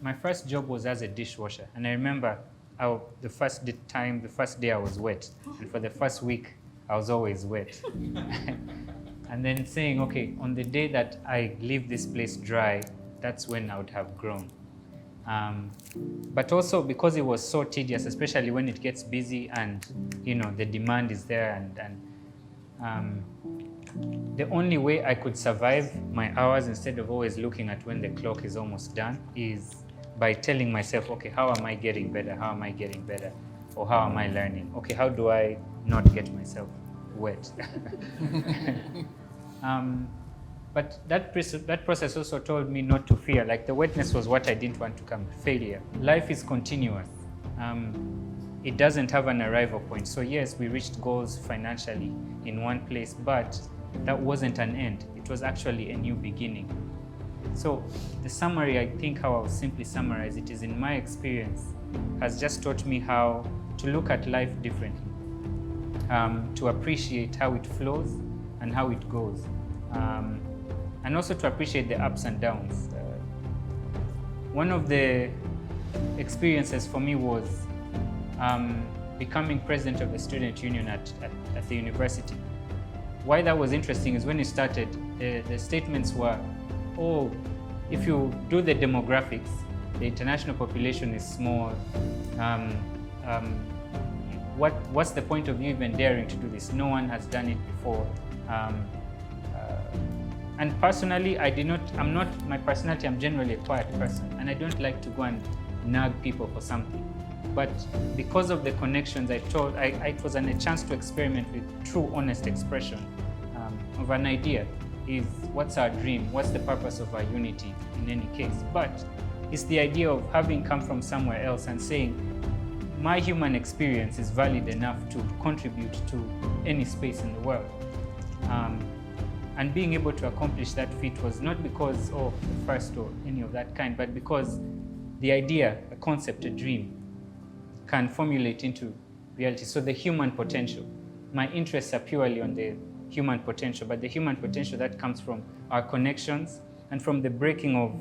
My first job was as a dishwasher, and I remember the first day I was wet, and for the first week I was always wet. And then saying, okay, on the day that I leave this place dry, that's when I would have grown. But also because it was so tedious, especially when it gets busy and the demand is there, and the only way I could survive my hours instead of always looking at when the clock is almost done is by telling myself, okay, how am I getting better? How am I getting better? Or how am I learning? Okay, how do I not get myself wet? But that process also told me not to fear. Like, the wetness was what I didn't want to come, failure. Life is continuous. It doesn't have an arrival point. So yes, we reached goals financially in one place, but that wasn't an end. It was actually a new beginning. So the summary, I think how I'll simply summarize it is, in my experience, has just taught me how to look at life differently, to appreciate how it flows and how it goes, and also to appreciate the ups and downs. One of the experiences for me was becoming president of the student union at the university. Why that was interesting is when it started, the statements were, oh, if you do the demographics, the international population is small. What's the point of you even daring to do this? No one has done it before. And personally, my personality, I'm generally a quiet person, and I don't like to go and nag people for something. But because of the connections it was a chance to experiment with true, honest expression of an idea. Is what's our dream? What's the purpose of our unity in any case? But it's the idea of having come from somewhere else and saying, my human experience is valid enough to contribute to any space in the world. And being able to accomplish that feat was not because of the first or any of that kind, but because the idea, a concept, a dream, can formulate into reality. So the human potential. My interests are purely on the human potential, but the human potential that comes from our connections and from the breaking of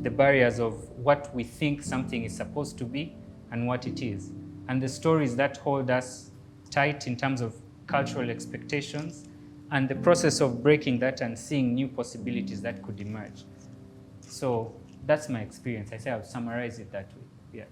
the barriers of what we think something is supposed to be and what it is. And the stories that hold us tight in terms of cultural expectations, and the process of breaking that and seeing new possibilities that could emerge. So that's my experience. I say I'll summarize it that way. Yeah.